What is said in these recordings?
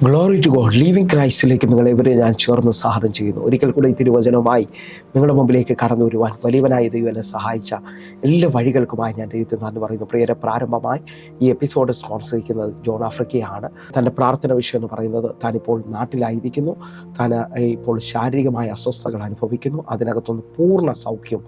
Glory to God. Living ക്രൈസ്റ്റിലേക്ക് നിങ്ങളെവരെ ഞാൻ ചേർന്ന് സ്വാഗതം ചെയ്യുന്നു. ഒരിക്കൽ കൂടി ഈ തിരുവചനവുമായി നിങ്ങളുടെ മുമ്പിലേക്ക് കടന്നു വരുവാൻ വലിയവനായ ദൈവം എന്നെ സഹായിച്ച എല്ലാ വഴികൾക്കുമായി ഞാൻ ദൈവത്തിന് നന്ദി പറയുന്നു. പ്രിയരെ, പ്രാരംഭമായി ഈ എപ്പിസോഡ് സ്പോൺസർ ചെയ്യുന്നത് ജോൺ ആഫ്രിക്കയാണ്. തൻ്റെ പ്രാർത്ഥന വിഷയം എന്ന് പറയുന്നത് താനിപ്പോൾ നാട്ടിലായിരിക്കുന്നു, താൻ ഇപ്പോൾ ശാരീരികമായ അസ്വസ്ഥതകൾ അനുഭവിക്കുന്നു. അതിനകത്തൊന്ന് പൂർണ്ണ സൗഖ്യം,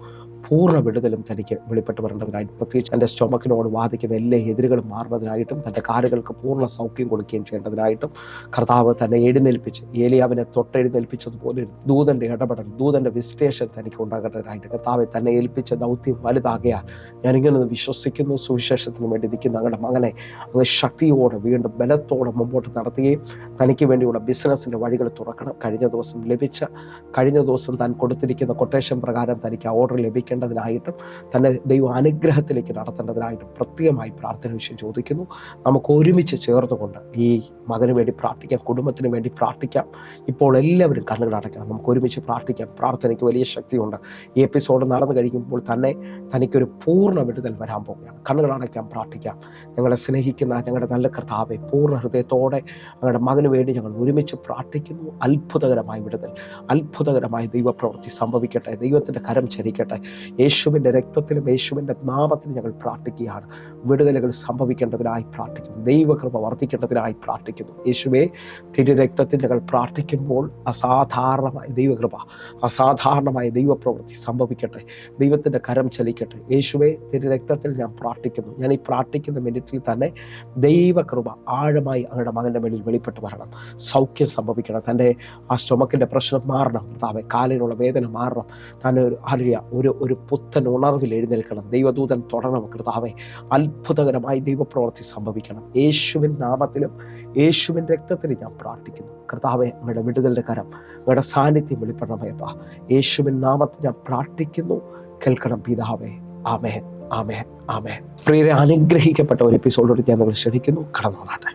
പൂർണ്ണ വിടുതലും തനിക്ക് വെളിപ്പെട്ട് വരേണ്ടതിനായിട്ട്, പ്രത്യേകിച്ച് തൻ്റെ സ്റ്റൊമക്കിനോട് വാദിക്കുന്ന എല്ലാ എതിരുകളും മാറുന്നതിനായിട്ടും തൻ്റെ കാലുകൾക്ക് പൂർണ്ണ സൗഖ്യം കൊടുക്കുകയും ചെയ്യേണ്ടതിനായിട്ടും കർത്താവ് തന്നെ എഴുന്നേൽപ്പിച്ച് ഏലിയാവിനെ തൊട്ടെഴുന്നേൽപ്പിച്ചതുപോലെ ഒരു ദൂതൻ്റെ ഇടപെടൽ, ദൂതൻ്റെ വിസിറ്റേഷൻ തനിക്ക് ഉണ്ടാകേണ്ടതിനായിട്ട് കർത്താവ് തന്നെ ഏൽപ്പിച്ച ദൗത്യം വലുതാകയാൽ ഞാനിങ്ങനെ വിശ്വസിക്കുന്നു. സുവിശേഷത്തിന് വേണ്ടി നിൽക്കുന്ന ഞങ്ങളുടെ മകനെ അങ്ങ് ശക്തിയോടെ വീണ്ടും ബലത്തോടെ മുമ്പോട്ട് നടത്തുകയും തനിക്ക് വേണ്ടിയുള്ള ബിസിനസ്സിൻ്റെ വഴികൾ തുറക്കണം. കഴിഞ്ഞ ദിവസം താൻ കൊടുത്തിരിക്കുന്ന കൊട്ടേഷൻ പ്രകാരം തനിക്ക് ഓർഡർ ലഭിക്കേണ്ടതിനായിട്ടും തന്നെ ദൈവ അനുഗ്രഹത്തിലേക്ക് നടത്തേണ്ടതിനായിട്ടും പ്രത്യേകമായി പ്രാർത്ഥന വിഷയം ചോദിക്കുന്നു. നമുക്ക് ഒരുമിച്ച് ചേർന്നുകൊണ്ട് ഈ മകന് വേണ്ടി പ്രാർത്ഥിക്കാം, കുടുംബത്തിന് വേണ്ടി പ്രാർത്ഥിക്കാം. ഇപ്പോൾ എല്ലാവരും കണ്ണുകൾ അടയ്ക്കണം, നമുക്ക് ഒരുമിച്ച് പ്രാർത്ഥിക്കാം. പ്രാർത്ഥനയ്ക്ക് വലിയ ശക്തിയുണ്ട്. ഈ എപ്പിസോഡ് നടന്നു കഴിയുമ്പോൾ തന്നെ തനിക്കൊരു പൂർണ്ണ വിടുതൽ വരാൻ പോവുകയാണ്. കണ്ണുകൾ അടയ്ക്കാം, പ്രാർത്ഥിക്കാം. ഞങ്ങളെ സ്നേഹിക്കുന്ന ഞങ്ങളുടെ നല്ല കർത്താവെ, പൂർണ്ണ ഹൃദയത്തോടെ ഞങ്ങളുടെ മകന് വേണ്ടി ഞങ്ങൾ ഒരുമിച്ച് പ്രാർത്ഥിക്കുന്നു. അത്ഭുതകരമായ വിടുതൽ, അത്ഭുതകരമായ ദൈവപ്രവൃത്തി സംഭവിക്കട്ടെ. ദൈവത്തിൻ്റെ കരം ചരിക്കട്ടെ. യേശുവിൻ്റെ രക്തത്തിലും യേശുവിൻ്റെ നാമത്തിലും ഞങ്ങൾ പ്രാർത്ഥിക്കുകയാണ്. വിടുതലുകൾ സംഭവിക്കേണ്ടതിനായി പ്രാർത്ഥിക്കുന്നു. ദൈവകൃപ വർദ്ധിക്കേണ്ടതിനായി പ്രാർത്ഥിക്കുന്നു. യേശുവേ, തിരുരക്തത്തിൽ ഞങ്ങൾ പ്രാർത്ഥിക്കുമ്പോൾ അസാധാരണമായ ദൈവകൃപ, അസാധാരണമായ ദൈവപ്രവൃത്തി സംഭവിക്കട്ടെ. ദൈവത്തിൻ്റെ കരം ചലിക്കട്ടെ. യേശുവേ, തിരുരക്തത്തിൽ ഞാൻ പ്രാർത്ഥിക്കുന്നു. ഞാൻ ഈ പ്രാർത്ഥിക്കുന്ന മിനിറ്റിൽ തന്നെ ദൈവകൃപ ആഴമായി അങ്ങയുടെ മകൻ്റെ മേലിൽ വെളിപ്പെട്ട് വരണം. സൗഖ്യം സംഭവിക്കണം. തൻ്റെ ആ സ്റ്റൊമക്കിൻ്റെ പ്രശ്നം മാറണം. കർത്താവേ, കാലിനുള്ള വേദന മാറണം. തന്നെ ഒരു പുത്തൻ ഉണർവിൽ എഴുന്നേൽക്കണം. ദൈവദൂതൻ തൊടണം. കർത്താവേ, അത്ഭുതകരമായി ദൈവപ്രവൃത്തി സംഭവിക്കണം. യേശുവിൻ നാമത്തിലും യേശുവിൻ രക്തത്തിലും ഞാൻ പ്രാർത്ഥിക്കുന്നു. കർത്താവേ, അങ്ങയുടെ വിടുതലിൻ്റെ കരം, അങ്ങയുടെ സാന്നിധ്യം വെളിപ്പെടണമേപ്പാ. യേശുവിൻ നാമത്തിൽ ഞാൻ പ്രാർത്ഥിക്കുന്നു. കേൾക്കണം പിതാവേ. ആമേൻ, ആമേൻ, ആമേൻ. പ്രിയരെ, അനുഗ്രഹിക്കപ്പെട്ട ഒരു എപ്പിസോഡോട് ഞാൻ നിങ്ങൾ ശ്രദ്ധിക്കുന്നു. കടന്നോളാട്ടെ.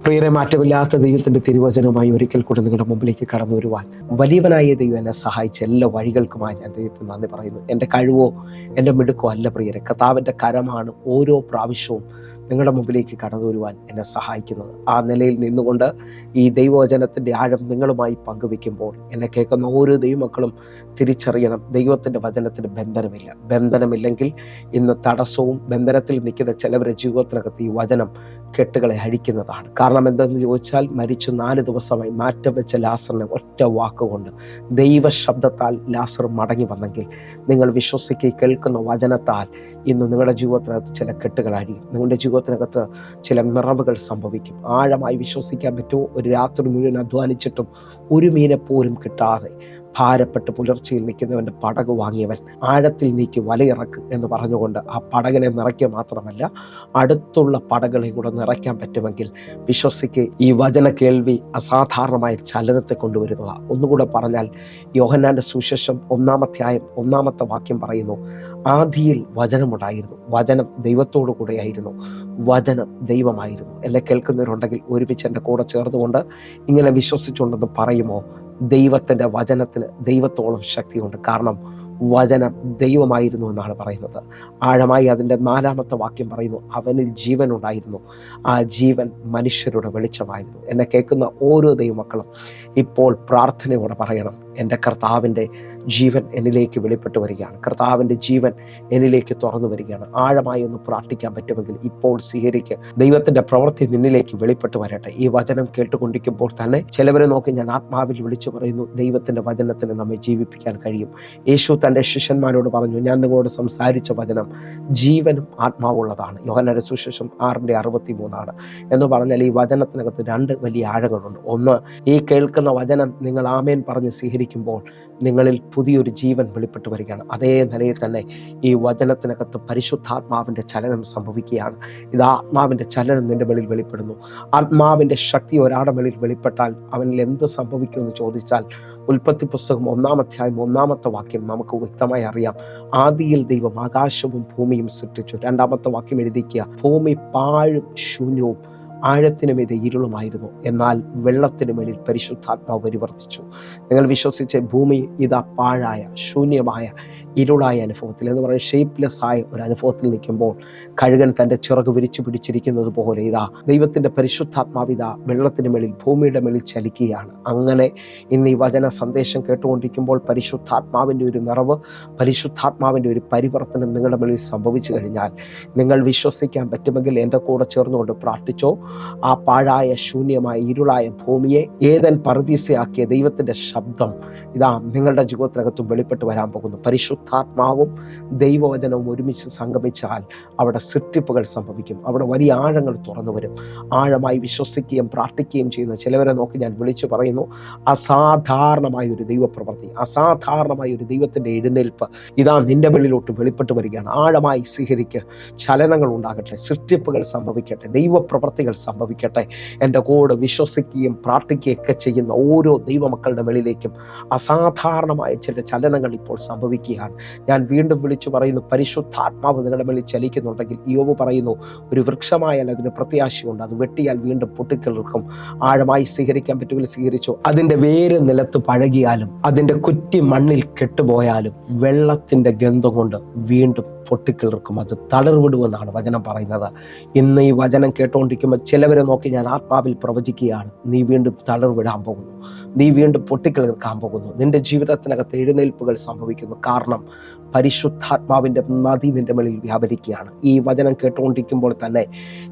പ്രിയരെ, മാറ്റമില്ലാത്ത ദൈവത്തിൻ്റെ തിരുവചനവുമായി ഒരിക്കൽ കൂടെ നിങ്ങളുടെ മുമ്പിലേക്ക് കടന്നു വരുവാൻ വലിയവനായ ദൈവം എന്നെ സഹായിച്ച എല്ലാ വഴികൾക്കുമായി ഞാൻ ദൈവത്തിന് നന്ദി പറയുന്നു. എൻ്റെ കഴിവോ എൻ്റെ മിടുക്കോ അല്ല പ്രിയരെ, കർത്താവിൻ്റെ കരമാണ് ഓരോ പ്രാവശ്യവും നിങ്ങളുടെ മുമ്പിലേക്ക് കടന്നു വരുവാൻ എന്നെ സഹായിക്കുന്നത്. ആ നിലയിൽ നിന്നുകൊണ്ട് ഈ ദൈവവചനത്തിൻ്റെ ആഴം നിങ്ങളുമായി പങ്കുവെക്കുമ്പോൾ എന്നെ കേൾക്കുന്ന ഓരോ ദൈവമക്കളും തിരിച്ചറിയണം, ദൈവത്തിൻ്റെ വചനത്തിന് ബന്ധനമില്ലെങ്കിൽ ഇന്ന് തടസ്സവും ബന്ധനത്തിൽ നിൽക്കുന്ന ചിലവരുടെ ജീവിതത്തിനകത്ത് ഈ വചനം കെട്ടുകളെ അഴിക്കുന്നതാണ്. കാരണം എന്തെന്ന് ചോദിച്ചാൽ, മരിച്ചു 4 ദിവസമായി മാറ്റം വെച്ച ലാസറിനെ ഒറ്റ വാക്കുകൊണ്ട് ദൈവശബ്ദത്താൽ ലാസർ മടങ്ങി വന്നെങ്കിൽ നിങ്ങൾ വിശ്വസിക്കുക, കേൾക്കുന്ന വചനത്താൽ ഇന്ന് നിങ്ങളുടെ ജീവിതത്തിനകത്ത് ചില കെട്ടുകൾ അഴിയും. നിങ്ങളുടെ ജീവിതത്തിനകത്ത് ചില നിറവുകൾ സംഭവിക്കും. ആഴമായി വിശ്വസിക്കാൻ പറ്റുമോ? ഒരു രാത്രി മുഴുവൻ അധ്വാനിച്ചിട്ടും ഒരു മീനെ പോലും കിട്ടാതെ ഭാരപ്പെട്ട് പുലർച്ചയിൽ നിൽക്കുന്നവൻ്റെ പടക് വാങ്ങിയവൻ ആഴത്തിൽ നീക്കി വലയിറക്ക് എന്ന് പറഞ്ഞുകൊണ്ട് ആ പടകിനെ നിറയ്ക്കുക മാത്രമല്ല, അടുത്തുള്ള പടകളെ കൂടെ നിറയ്ക്കാൻ പറ്റുമെങ്കിൽ വിശ്വസിക്ക്, ഈ വചന കേൾവി അസാധാരണമായ ചലനത്തെ കൊണ്ടുവരുന്നതാണ്. ഒന്നുകൂടെ പറഞ്ഞാൽ, യോഹന്നാൻ്റെ സുവിശേഷം 1-ാം അധ്യായം 1-ാമത്തെ വാക്യം പറയുന്നു, ആദിയിൽ വചനമുണ്ടായിരുന്നു, വചനം ദൈവത്തോടു കൂടെയായിരുന്നു, വചനം ദൈവമായിരുന്നു. എന്നെ കേൾക്കുന്നവരുണ്ടെങ്കിൽ ഒരുമിച്ച് എൻ്റെ കൂടെ ചേർന്നുകൊണ്ട് ഇങ്ങനെ വിശ്വസിച്ചുകൊണ്ടെന്ന് പറയുമോ? ദൈവത്തിൻ്റെ വചനത്തിന് ദൈവത്തോളം ശക്തിയുണ്ട്. കാരണം വചനം ദൈവമായിരുന്നു എന്നാണ് പറയുന്നത്. ആഴമായി അതിൻ്റെ 4-ാമത്തെ വാക്യം പറയുന്നു, അവനിൽ ജീവൻ ഉണ്ടായിരുന്നു, ആ ജീവൻ മനുഷ്യരുടെ വെളിച്ചമായിരുന്നു. എന്നെ കേൾക്കുന്ന ഓരോ ദൈവമക്കളും ഇപ്പോൾ പ്രാർത്ഥനയോടെ പറയണം, എൻ്റെ കർത്താവിൻ്റെ ജീവൻ എന്നിലേക്ക് വെളിപ്പെട്ട് വരികയാണ്, കർത്താവിൻ്റെ ജീവൻ എന്നിലേക്ക് തുറന്നു വരികയാണ്. ആഴമായി ഒന്ന് പ്രാർത്ഥിക്കാൻ പറ്റുമെങ്കിൽ ഇപ്പോൾ സ്വീകരിക്കുക. ദൈവത്തിൻ്റെ പ്രവൃത്തി നിന്നിലേക്ക് വെളിപ്പെട്ട് വരട്ടെ. ഈ വചനം കേട്ടുകൊണ്ടിരിക്കുമ്പോൾ തന്നെ ചിലവരെ നോക്കി ഞാൻ ആത്മാവിൽ വിളിച്ചു പറയുന്നു, ദൈവത്തിൻ്റെ വചനത്തിന് നമ്മെ ജീവിപ്പിക്കാൻ കഴിയും. യേശു തൻ്റെ ശിഷ്യന്മാരോട് പറഞ്ഞു, ഞാൻ നിങ്ങളോട് സംസാരിച്ച വചനം ജീവനും ആത്മാവുള്ളതാണ്. യോഹന്നാന്റെ സുവിശേഷം 6:63 എന്ന് പറഞ്ഞാൽ ഈ വചനത്തിനകത്ത് 2 വലിയ ആഴങ്ങളുണ്ട്. ഒന്ന്, ഈ കേൾക്കുന്ന വചനം നിങ്ങൾ ആമേൻ പറഞ്ഞ് സ്വീകരിക്കുമ്പോൾ നിങ്ങളിൽ പുതിയൊരു ജീവൻ വെളിപ്പെട്ട് വരികയാണ്. അതേ നിലയിൽ തന്നെ ഈ വചനത്തിനകത്ത് പരിശുദ്ധാത്മാവിൻ്റെ ചലനം സംഭവിക്കുകയാണ്. ഇത് ആത്മാവിൻ്റെ ചലനം നിൻ്റെ മേളിൽ വെളിപ്പെടുന്നു. ആത്മാവിൻ്റെ ശക്തി ഒരാളുടെ മേളിൽ വെളിപ്പെട്ടാൽ അവനിൽ എന്ത് സംഭവിക്കുമെന്ന് ചോദിച്ചാൽ, ഉൽപ്പത്തി പുസ്തകം 1-ാം അധ്യായം 1-ാമത്തെ വാക്യം നമുക്ക് വ്യക്തമായി അറിയാം. ആദിയിൽ ദൈവം ആകാശവും ഭൂമിയും സൃഷ്ടിച്ചു. 2-ാമത്തെ വാക്യം എഴുതിക്കുക, ഭൂമി പാഴും ശൂന്യവും ആഴത്തിനു മീതെ ഇരുളുമായിരുന്നു, എന്നാൽ വെള്ളത്തിനു മേലിൽ പരിശുദ്ധാത്മാവ് പരിവർത്തിച്ചു. നിങ്ങൾ വിശ്വസിച്ച് ഭൂമി ഇതാ പാഴായ ശൂന്യമായ ഇരുളായ അനുഭവത്തിൽ എന്ന് പറയുന്നത് ഷേപ്പ്ലെസ് ആയ ഒരു അനുഭവത്തിൽ നിൽക്കുമ്പോൾ കഴുകൻ തൻ്റെ ചിറക് വിരിച്ചു പിടിച്ചിരിക്കുന്നത് പോലെ ഇതാ ദൈവത്തിൻ്റെ പരിശുദ്ധാത്മാവിത വെള്ളത്തിന് മേളിൽ ഭൂമിയുടെ മേളിൽ ചലിക്കുകയാണ്. അങ്ങനെ ഇന്ന് ഈ വചന സന്ദേശം കേട്ടുകൊണ്ടിരിക്കുമ്പോൾ പരിശുദ്ധാത്മാവിൻ്റെ ഒരു നിറവ്, പരിശുദ്ധാത്മാവിൻ്റെ ഒരു പരിവർത്തനം നിങ്ങളുടെ മേളിൽ സംഭവിച്ചു കഴിഞ്ഞാൽ നിങ്ങൾ വിശ്വസിക്കാൻ പറ്റുമെങ്കിൽ എൻ്റെ കൂടെ ചേർന്നുകൊണ്ട് പ്രാർത്ഥിച്ചോ. ആ പാഴായ ശൂന്യമായ ഇരുളായ ഭൂമിയെ ഏതൻ പറുദീസയാക്കിയ ദൈവത്തിൻ്റെ ശബ്ദം ഇതാ നിങ്ങളുടെ ജീവിതത്തിനകത്തും വെളിപ്പെട്ട് വരാൻ പോകുന്നു. പരിശുദ്ധാത്മാവും ദൈവവചനവും ഒരുമിച്ച് സംഗമിച്ചാൽ അവിടെ സൃഷ്ടിപ്പുകൾ സംഭവിക്കും. അവിടെ വലിയ ആഴങ്ങൾ തുറന്നു വരും. ആഴമായി വിശ്വസിക്കുകയും പ്രാർത്ഥിക്കുകയും ചെയ്യുന്ന ചിലവരെ നോക്കി ഞാൻ വിളിച്ചു പറയുന്നു, അസാധാരണമായ ഒരു ദൈവപ്രവൃത്തി, അസാധാരണമായ ഒരു ദൈവത്തിൻ്റെ എഴുന്നേൽപ്പ് ഇതാ നിന്റെ വെളിയിലോട്ട് വെളിപ്പെട്ട് വരികയാണ്. ആഴമായി സ്വീകരിക്കുക. ചലനങ്ങൾ ഉണ്ടാകട്ടെ, സൃഷ്ടിപ്പുകൾ സംഭവിക്കട്ടെ, ദൈവപ്രവൃത്തികൾ സംഭവിക്കട്ടെ. എൻ്റെ കൂടെ വിശ്വസിക്കുകയും പ്രാർത്ഥിക്കുകയൊക്കെ ചെയ്യുന്ന ഓരോ ദൈവമക്കളുടെ മേളിലേക്കും അസാധാരണമായ ചില ചലനങ്ങൾ ഇപ്പോൾ സംഭവിക്കുകയാണ്. ഞാൻ വീണ്ടും വിളിച്ചു പറയുന്നു, പരിശുദ്ധാത്മാവ് നിങ്ങളുടെ മേളിൽ ചലിക്കുന്നുണ്ടെങ്കിൽ യോബ് പറയുന്നു, ഒരു വൃക്ഷമായാൽ അതിന് പ്രത്യാശയുണ്ട്, അത് വെട്ടിയാൽ വീണ്ടും പൊട്ടിക്കിളിർക്കും. ആഴമായി സ്വീകരിക്കാൻ പറ്റുമെങ്കിൽ സ്വീകരിച്ചു. അതിൻ്റെ വേര് നിലത്ത് പഴകിയാലും അതിൻ്റെ കുറ്റി മണ്ണിൽ കെട്ടുപോയാലും വെള്ളത്തിൻ്റെ ഗന്ധം കൊണ്ട് വീണ്ടും പൊട്ടിക്കിളിർക്കും, അത് തളർവിടുമെന്നാണ് വചനം പറയുന്നത്. ഇന്ന് ഈ വചനം കേട്ടുകൊണ്ടിരിക്കുമ്പോൾ ചിലവരെ നോക്കി ഞാൻ ആത്മാവിൽ പ്രവചിക്കുകയാണ്, നീ വീണ്ടും തളർവിടാൻ പോകുന്നു, നീ വീണ്ടും പൊട്ടിക്കിളിർക്കാൻ പോകുന്നു. നിന്റെ ജീവിതത്തിനകത്ത് എഴുന്നേൽപ്പുകൾ സംഭവിക്കുന്നു. കാരണം പരിശുദ്ധാത്മാവിൻ്റെ നദി നിന്റെ മേളിൽ വ്യാപരിക്കുകയാണ്. ഈ വചനം കേട്ടുകൊണ്ടിരിക്കുമ്പോൾ തന്നെ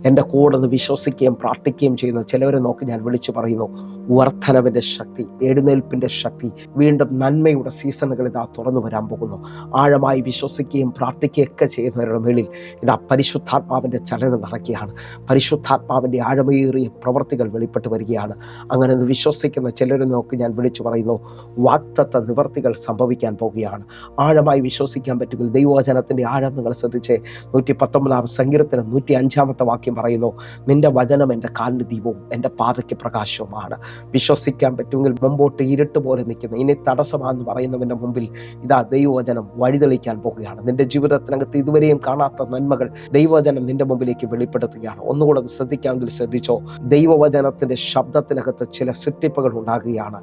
എൻ്റെ കൂടെ ഒന്ന് വിശ്വസിക്കുകയും പ്രാർത്ഥിക്കുകയും ചെയ്യുന്ന ചിലവരെ നോക്കി ഞാൻ വിളിച്ചു പറയുന്നു, വർധനവിൻ്റെ ശക്തി, എഴുന്നേൽപ്പിൻ്റെ ശക്തി, വീണ്ടും നന്മയുടെ സീസണുകൾ ഇതാ തുറന്നു വരാൻ പോകുന്നു. ആഴമായി വിശ്വസിക്കുകയും പ്രാർത്ഥിക്കുകയൊക്കെ ചെയ്യുന്നവരുടെ മേളിൽ ഇതാ പരിശുദ്ധാത്മാവിൻ്റെ ചലനം നടക്കുകയാണ്. പരിശുദ്ധാത്മാവിൻ്റെ ആഴമേറിയ പ്രവൃത്തികൾ വെളിപ്പെട്ട് വരികയാണ്. അങ്ങനെ വിശ്വസിക്കുന്ന ചിലരെ നോക്കി ഞാൻ വിളിച്ചു പറയുന്നു, വാഗ്ദത്ത നിവർത്തികൾ സംഭവിക്കാൻ പോകുകയാണ്. ആഴമായി വിശ്വസിക്കാൻ പറ്റുമെങ്കിൽ ദൈവവചനത്തിൻ്റെ ആഴം നിങ്ങൾ ശ്രദ്ധിച്ച് 119 സങ്കീർത്തനം 105 വാക്യം പറയുന്നു, നിന്റെ വചനം എൻ്റെ കാലിന് ദീപവും എൻ്റെ പാതയ്ക്ക് പ്രകാശവുമാണ്. വിശ്വസിക്കാൻ പറ്റുമെങ്കിൽ മുമ്പോട്ട് ഇരുട്ട് പോലെ നിൽക്കുന്ന ഇനി തടസ്സമാണെന്ന് പറയുന്നവൻ്റെ മുമ്പിൽ ഇതാ ദൈവവചനം വഴിതെളിക്കാൻ പോകുകയാണ്. നിന്റെ ജീവിതത്തിനകത്ത് ഇതുവരെയും കാണാത്ത നന്മകൾ ദൈവവചനം നിന്റെ മുമ്പിലേക്ക് വെളിപ്പെടുത്തുകയാണ്. ഒന്നുകൂടെ അത് ശ്രദ്ധിക്കാമെങ്കിൽ ശ്രദ്ധിച്ചോ. ദൈവവചനത്തിൻ്റെ ശബ്ദത്തിനകത്ത് ചില സൃഷ്ടിപ്പുകൾ ഉണ്ടാകുകയാണ്.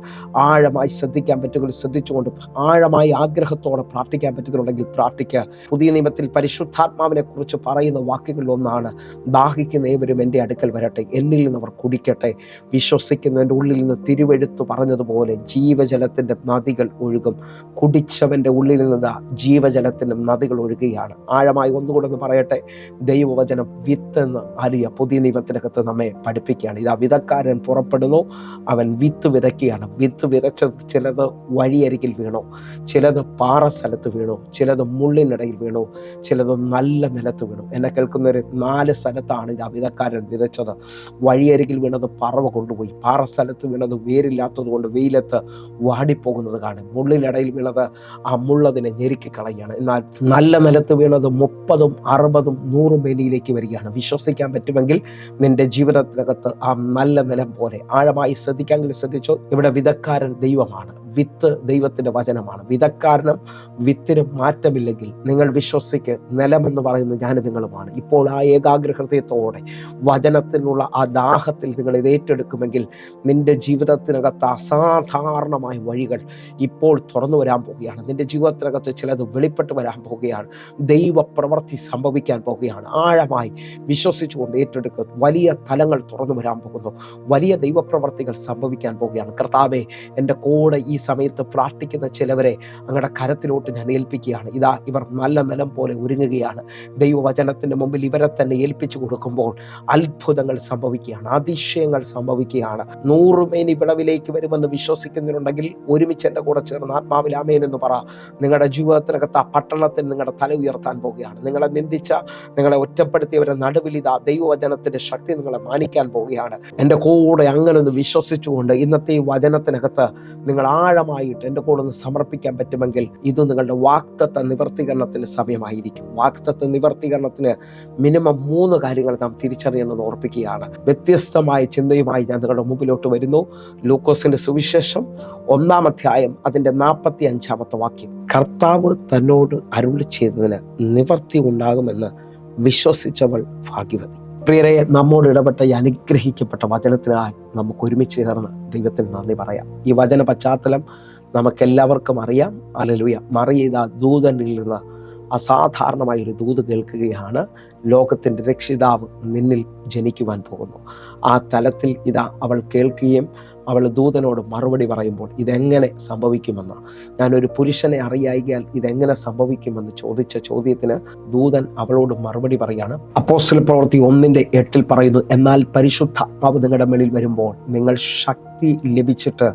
ആഴമായി ശ്രദ്ധിക്കാൻ പറ്റുമെങ്കിൽ ശ്രദ്ധിച്ചുകൊണ്ട് ആഴമായി ആഗ്രഹത്തോടെ പ്രാർത്ഥിക്കാൻ പറ്റുന്നുണ്ടെങ്കിൽ പ്രാർത്ഥിക്കുക. പുതിയ നിയമത്തിൽ പരിശുദ്ധാത്മാവിനെ കുറിച്ച് പറയുന്ന വാക്യങ്ങളിൽ ഒന്നാണ്, ദാഹിക്കുന്ന ഏവരും എൻ്റെ അടുക്കൽ വരട്ടെ, എന്നിൽ നിന്ന് അവർ കുടിക്കട്ടെ. വിശ്വസിക്കുന്നതിൻ്റെ ഉള്ളിൽ നിന്ന് തിരുവെഴുത്ത് പറഞ്ഞതുപോലെ ജീവജലത്തിൻ്റെ നദികൾ ഒഴുകും. കുടിച്ചവൻ്റെ ഉള്ളിൽ നിന്ന് ജീവജലത്തിൻ്റെ നദികൾ ഒഴുകുകയാണ്. ആഴമായി ഒന്നുകൂടെ ഒന്ന് പറയട്ടെ, ദൈവവചനം വിത്തെന്ന് അറിയ പുതിയ നിയമത്തിനകത്ത് നമ്മെ പഠിപ്പിക്കുകയാണ്. ഇതാ വിതക്കാരൻ പുറപ്പെടുന്നു, അവൻ വിത്ത് വിതയ്ക്കുകയാണ്. വിത്ത് വിതച്ചത് ചിലത് വഴിയരികിൽ വീണു, ചിലത് പാറ സ്ഥലത്ത് വീണു, ചിലത് മുള്ളിനിടയിൽ വീണു, ചിലത് നല്ല നിലത്ത് വീണു. എന്നെ കേൾക്കുന്നൊരു 4 സ്ഥലത്താണ് ഇതാ വിതക്കാരൻ വിതച്ചത്. വഴിയരികിൽ വീണത് പറവ കൊണ്ടുപോയി, പാറ സ്ഥലത്ത് വീണത് വേരില്ലാത്തത് കൊണ്ട് വെയിലത്ത് വാടിപ്പോകുന്നത് കാണും, മുള്ളിനിടയിൽ വീണത് ആ മുള്ളതിനെ ഞെരുക്കി കളയുകയാണ്. എന്നാൽ നല്ല നിലത്ത് വീണത് 30, 60, 100 മേനിയിലേക്ക് വരികയാണ്. വിശ്വസിക്കാൻ പറ്റുമെങ്കിൽ നിന്റെ ജീവിതത്തിനകത്ത് ആ നല്ല നിലം പോലെ ആഴമായി ശ്രദ്ധിക്കാമെങ്കിൽ ശ്രദ്ധിച്ചോ. ഇവിടെ വിതക്കാരൻ ദൈവമാണ്, വിത്ത് ദൈവത്തിൻ്റെ വചനമാണ്. വിതക്കാരനും വിത്തിനും മാറ്റമില്ലെങ്കിൽ നിങ്ങൾ വിശ്വസിക്ക്, നിലമെന്ന് പറയുന്നത് ഞാൻ നിങ്ങളുമാണ്. ഇപ്പോൾ ആ ഏകാഗ്രഹൃദയത്തോടെ വചനത്തിനുള്ള ആ ദാഹത്തിൽ നിങ്ങൾ ഇത് ഏറ്റെടുക്കുമെങ്കിൽ നിന്റെ ജീവിതത്തിനകത്ത് അസാധാരണമായ വഴികൾ ഇപ്പോൾ തുറന്നു വരാൻ പോവുകയാണ്. നിന്റെ ജീവിതത്തിനകത്ത് ചിലത് വെളിപ്പെട്ട് വരാൻ പോവുകയാണ്. ദൈവപ്രവൃത്തി സംഭവിക്കാൻ പോവുകയാണ്. ആഴമായി വിശ്വസിച്ചുകൊണ്ട് ഏറ്റെടുക്കുക. വലിയ തലങ്ങൾ തുറന്നു വരാൻ പോകുന്നു. വലിയ ദൈവപ്രവൃത്തികൾ സംഭവിക്കാൻ പോവുകയാണ്. കർത്താവേ, എൻ്റെ കൂടെ ഈ സമയത്ത് പ്രാർത്ഥിക്കുന്ന ചിലവരെ അങ്ങയുടെ കരത്തിലോട്ട് ഞാൻ ഏൽപ്പിക്കുകയാണ്. ഇതാ ഇവർ നല്ല നിലം പോലെ ഒരുങ്ങുകയാണ്. ദൈവവചനത്തിൻ്റെ മുമ്പിൽ ഇവരെ തന്നെ ഏൽപ്പിച്ചു കൊടുക്കുമ്പോൾ അത്ഭുതങ്ങൾ സംഭവിക്കുകയാണ്, അതിശയങ്ങൾ സംഭവിക്കുകയാണ്. 100 മേനി വിളവിലേക്ക് വരുമെന്ന് വിശ്വസിക്കുന്നുണ്ടെങ്കിൽ ഒരുമിച്ച് എൻ്റെ കൂടെ ചേർന്ന് ആത്മാവിൽ ആമേൻ എന്ന് പറ. നിങ്ങളുടെ ജീവിതത്തിനകത്ത് ആ പട്ടണത്തിൽ നിങ്ങളുടെ തല ഉയർത്താൻ പോവുകയാണ്. നിങ്ങളെ നിന്ദിച്ച, നിങ്ങളെ ഒറ്റപ്പെടുത്തിയവരുടെ നടുവിൽ ഇതാ ദൈവവചനത്തിൻ്റെ ശക്തി നിങ്ങളെ മാനിക്കാൻ പോവുകയാണ്. എൻ്റെ കൂടെ അങ്ങനെ ഒന്ന് വിശ്വസിച്ചുകൊണ്ട് ഇന്നത്തെ ഈ വചനത്തിനകത്ത് നിങ്ങൾ ആഴമായിട്ട് എൻ്റെ കൂടെ ഒന്ന് സമർപ്പിക്കാൻ പറ്റുമെങ്കിൽ ഇത് നിങ്ങളുടെ വാഗ്ദത്ത നിവർത്തീകരണത്തിന് സമയമായിരിക്കും. വാഗ്ദത്ത നിവർത്തീകരണത്തിന് മിനിമം 3 കാര്യങ്ങൾ നാം തിരിച്ചറിയണമെന്ന് ഓർപ്പിക്കുകയാണ്. വ്യത്യസ്തമായ ചിന്തയുമായി ഞാൻ നിങ്ങളുടെ മുമ്പിലോട്ട് വരുന്നു. ലൂക്കോസിന്റെ സുവിശേഷം 1-ാം അധ്യായം അതിൻ്റെ 45-ാമത്തെ വാക്യം. കർത്താവ് തന്നോട് അരുളി ചെയ്തതിന് നിവർത്തി ഉണ്ടാകുമെന്ന് വിശ്വസിച്ചവൾ ഭാഗ്യവതി. പ്രിയരെ, നമ്മോട് ഇടപെട്ട ഈ അനുഗ്രഹിക്കപ്പെട്ട വചനത്തിനായി നമുക്ക് ഒരുമിച്ച് ചേർന്ന് ദൈവത്തിന് നന്ദി പറയാം. ഈ വചന പശ്ചാത്തലം നമുക്കെല്ലാവർക്കും അറിയാം. ഹല്ലേലൂയ. മറിയ ഇതാ ദൂതനിൽ നിന്ന് അസാധാരണമായൊരു ദൂത് കേൾക്കുകയാണ്. ലോകത്തിൻ്റെ രക്ഷിതാവ് നിന്നിൽ ജനിക്കുവാൻ പോകുന്നു. ആ തലത്തിൽ ഇതാ അവൾ കേൾക്കുകയും അവൾ ദൂതനോട് മറുപടി പറയുമ്പോൾ ഇതെങ്ങനെ സംഭവിക്കുമെന്ന്, ഞാനൊരു പുരുഷനെ അറിയായികയാൽ ഇതെങ്ങനെ സംഭവിക്കുമെന്ന് ചോദിച്ച ചോദ്യത്തിന് ദൂതൻ അവളോട് മറുപടി പറയാണ്. അപ്പോസ്തല പ്രവൃത്തി 1:8 പറയുന്നു, എന്നാൽ പരിശുദ്ധാത്മാവ് നിങ്ങളുടെ മേളിൽ വരുമ്പോൾ നിങ്ങൾ ശക്തി ലഭിച്ചിട്ട്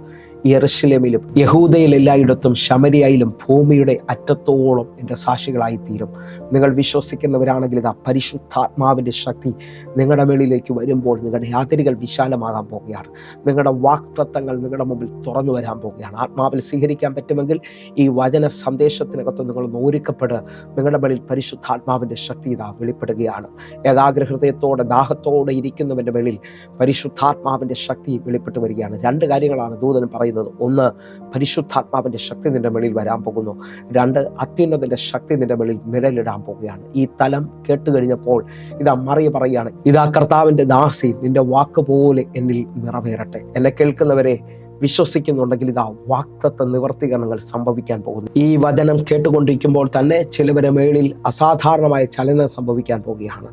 യെരുശലേമിലും യഹൂദയിൽ എല്ലായിടത്തും ശമരിയയിലും ഭൂമിയുടെ അറ്റത്തോളം എൻ്റെ സാക്ഷികളായിത്തീരും. നിങ്ങൾ വിശ്വസിക്കുന്നവരാണെങ്കിൽ ഇതാ പരിശുദ്ധാത്മാവിൻ്റെ ശക്തി നിങ്ങളുടെ മേളിലേക്ക് വരുമ്പോൾ നിങ്ങളുടെ യാതിരികൾ വിശാലമാകാൻ പോവുകയാണ്. നിങ്ങളുടെ വാക്തത്വങ്ങൾ നിങ്ങളുടെ മുമ്പിൽ തുറന്നു വരാൻ പോവുകയാണ്. ആത്മാവിൽ സ്വീകരിക്കാൻ പറ്റുമെങ്കിൽ ഈ വചന സന്ദേശത്തിനകത്ത് നിങ്ങളൊന്ന് ഒരുക്കപ്പെടുക. നിങ്ങളുടെ മേളിൽ പരിശുദ്ധാത്മാവിൻ്റെ ശക്തി ഇതാ വെളിപ്പെടുകയാണ്. ഏകാഗ്ര ഹൃദയത്തോടെ ദാഹത്തോടെ ഇരിക്കുന്നവൻ്റെ മേളിൽ പരിശുദ്ധാത്മാവിൻ്റെ ശക്തി വെളിപ്പെട്ട് വരികയാണ്. രണ്ട് കാര്യങ്ങളാണ് ദൂതൻ പറയുന്നത്. ഒന്ന്, പരിശുദ്ധാത്മാവിൻ്റെ ശക്തി നിന്റെ മേളിൽ വരാൻ പോകുന്നു. രണ്ട്, അത്യുന്നതൻ്റെ ശക്തി നിന്റെ മേളിൽ നിഴലിടാൻ പോവുകയാണ്. ഈ തലം കേട്ട് കഴിഞ്ഞപ്പോൾ ഇതാ മറിയ പറയുകയാണ്, ഇതാ കർത്താവിൻ്റെ ദാസി, നിന്റെ വാക്ക് പോലെ എന്നിൽ നിറവേറട്ടെ. എന്നെ കേൾക്കുന്നവരെ, വിശ്വസിക്കുന്നുണ്ടെങ്കിൽ ഇതാ വാഗ്ദത്ത നിവർത്തീകരണങ്ങൾ സംഭവിക്കാൻ പോകുന്നു. ഈ വചനം കേട്ടുകൊണ്ടിരിക്കുമ്പോൾ തന്നെ ചിലവരുടെ മേളിൽ അസാധാരണമായ ചലനം സംഭവിക്കാൻ പോവുകയാണ്.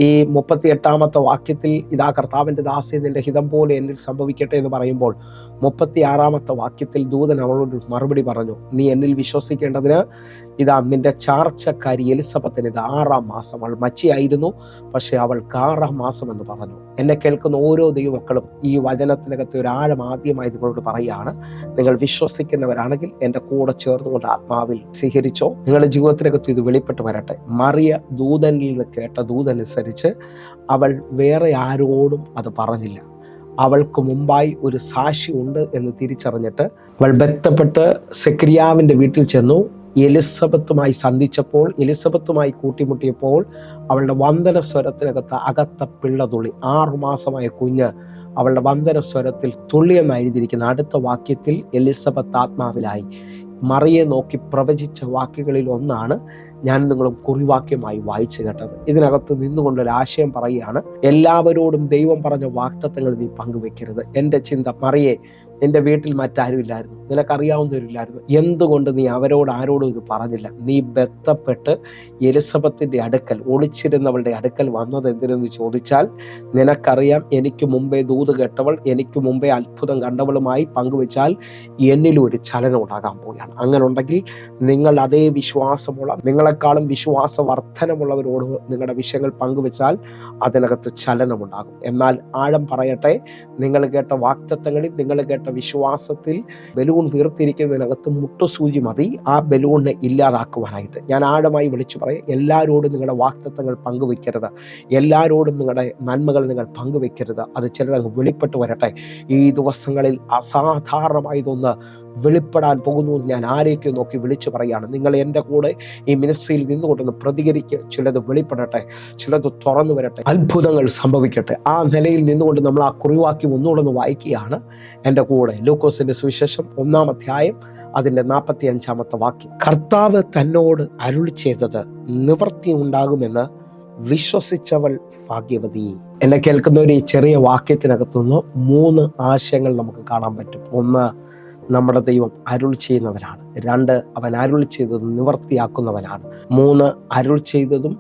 ഈ 38 വാക്യത്തിൽ ഇതാ കർത്താവിൻ്റെ ദാസി നിന്റെ ഹിതം പോലെ എന്നിൽ സംഭവിക്കട്ടെ എന്ന് പറയുമ്പോൾ 36 വാക്യത്തിൽ ദൂതൻ അവളോട് മറുപടി പറഞ്ഞു, നീ എന്നിൽ വിശ്വസിക്കേണ്ടതിന് ഇതാ നിന്റെ ചാർച്ചക്കാരി എലിസബത്തിന് ഇത് 6-ാം മാസം. അവൾ മച്ചിയായിരുന്നു, പക്ഷെ അവൾക്ക് 6-ാം മാസം എന്ന് പറഞ്ഞു. എന്നെ കേൾക്കുന്ന ഓരോ ദൈവമക്കളും ഈ വചനത്തിനകത്ത് ഒരു ആഴം ആദ്യമായി നിങ്ങളോട് പറയുകയാണ്. നിങ്ങൾ വിശ്വസിക്കുന്നവരാണെങ്കിൽ എൻ്റെ കൂടെ ചേർന്നുകൊണ്ട് ആത്മാവിൽ സ്വീകരിച്ചോ. നിങ്ങളുടെ ജീവിതത്തിനകത്ത് ഇത് വെളിപ്പെട്ട് വരട്ടെ. മറിയ ദൂതനിൽ നിന്ന് കേട്ട ദൂതനുസരിച്ച് അവൾ വേറെ ആരോടും അത് പറഞ്ഞില്ല. അവൾക്ക് മുമ്പായി ഒരു സാക്ഷി ഉണ്ട് എന്ന് തിരിച്ചറിഞ്ഞിട്ട് അവൾ ബന്ധപ്പെട്ട് സെക്രിയാവിൻ്റെ വീട്ടിൽ ചെന്നു. എലിസബത്തുമായി സന്ധിച്ചപ്പോൾ, എലിസബത്തുമായി കൂട്ടിമുട്ടിയപ്പോൾ അവളുടെ വന്ദന സ്വരത്തിനകത്ത് അകത്ത പിള്ള തുള്ളി. 6 മാസമായ കുഞ്ഞ് അവളുടെ വന്ദന സ്വരത്തിൽ തുള്ളിയെന്ന് എഴുതിയിരിക്കുന്ന അടുത്ത വാക്യത്തിൽ എലിസബത്ത് ആത്മാവിലായി. മറിയെ നോക്കി പ്രവചിച്ച വാക്യങ്ങളിൽ ഒന്നാണ് ഞാൻ നിങ്ങളും കുറിവാക്യമായി വായിച്ചു കേട്ടത്. ഇതിനകത്ത് നിന്നുകൊണ്ടൊരു ആശയം പറയുകയാണ്, എല്ലാവരോടും ദൈവം പറഞ്ഞ വാഗ്ദത്തങ്ങൾ നീ പങ്കുവെക്കരുത്. എൻ്റെ ചിന്ത, മറിയെ, നിന്റെ വീട്ടിൽ മറ്റാരും ഇല്ലായിരുന്നു, നിനക്കറിയാവുന്നവരില്ലായിരുന്നു, എന്തുകൊണ്ട് നീ ആരോടും ഇത് പറഞ്ഞില്ല? നീ ബന്ധപ്പെട്ട് എലിസബത്തിൻ്റെ അടുക്കൽ, ഒളിച്ചിരുന്നവളുടെ അടുക്കൽ വന്നത് എന്തിനെന്ന് ചോദിച്ചാൽ, നിനക്കറിയാം എനിക്ക് മുമ്പേ ദൂത് കേട്ടവൾ, എനിക്ക് മുമ്പേ അത്ഭുതം കണ്ടവളുമായി പങ്കുവെച്ചാൽ എന്നിലും ഒരു ചലനം ഉണ്ടാകാൻ പോവുകയാണ്. അങ്ങനെ ഉണ്ടെങ്കിൽ നിങ്ങൾ അതേ വിശ്വാസമുള്ള, നിങ്ങളെക്കാളും വിശ്വാസ വർധനമുള്ളവരോട് നിങ്ങളുടെ വിഷയങ്ങൾ പങ്കുവെച്ചാൽ അതിനകത്ത് ചലനമുണ്ടാകും. എന്നാൽ ആഴം പറയട്ടെ, നിങ്ങൾ കേട്ട വാഗ്ദത്തങ്ങളിൽ, നിങ്ങൾ കേട്ട വിശ്വാസത്തിൽ ബലൂൺ വീർത്തിരിക്കുന്നതിനകത്ത് മുട്ടുസൂചി മതി ആ ബലൂണിനെ ഇല്ലാതാക്കുവാനായിട്ട്. ഞാൻ ആഴമായി വിളിച്ചു പറയാം, എല്ലാവരോടും നിങ്ങളുടെ വാഗ്ദത്തങ്ങൾ പങ്കുവെക്കരുത്. എല്ലാവരോടും നിങ്ങളുടെ നന്മകൾ നിങ്ങൾ പങ്കുവെക്കരുത്. അത് ചിലതങ്ങ് വെളിപ്പെട്ട് വരട്ടെ. ഈ ദിവസങ്ങളിൽ അസാധാരണമായതൊന്ന് വെളിപ്പെടാൻ പോകുന്നു. ഞാൻ ആരെയൊക്കെ നോക്കി വിളിച്ചു പറയുകയാണ്, നിങ്ങൾ എൻ്റെ കൂടെ ഈ മിനിസ്ട്രിയിൽ നിന്നുകൊണ്ടൊന്ന് പ്രതികരിക്കുക. ചിലത് വെളിപ്പെടട്ടെ, ചിലത് തുറന്നു വരട്ടെ, അത്ഭുതങ്ങൾ സംഭവിക്കട്ടെ. ആ നിലയിൽ നിന്നുകൊണ്ട് നമ്മൾ ആ കുറിവാക്യം ഒന്നുകൂടെ ഒന്ന് വായിക്കുകയാണ് എൻ്റെ കൂടെ. ലൂക്കോസിന്റെ സുവിശേഷം 1-ാം അധ്യായം അതിൻ്റെ 45-ാമത്തെ വാക്യം. കർത്താവ് തന്നോട് അരുളി ചെയ്തത് നിവൃത്തി ഉണ്ടാകുമെന്ന് വിശ്വസിച്ചവൾ ഭാഗ്യവതി. എന്നെ കേൾക്കുന്ന ഒരു ചെറിയ വാക്യത്തിനകത്തുനിന്ന് 3 ആശയങ്ങൾ നമുക്ക് കാണാൻ പറ്റും. ഒന്ന്, നമ്മുടെ ദൈവം അരുൾ ചെയ്യുന്നവനാണ്. 2, അവൻ അരുൾ ചെയ്തത് നിവർത്തിയാക്കുന്നവനാണ്. 3, അരുൾ ചെയ്തതും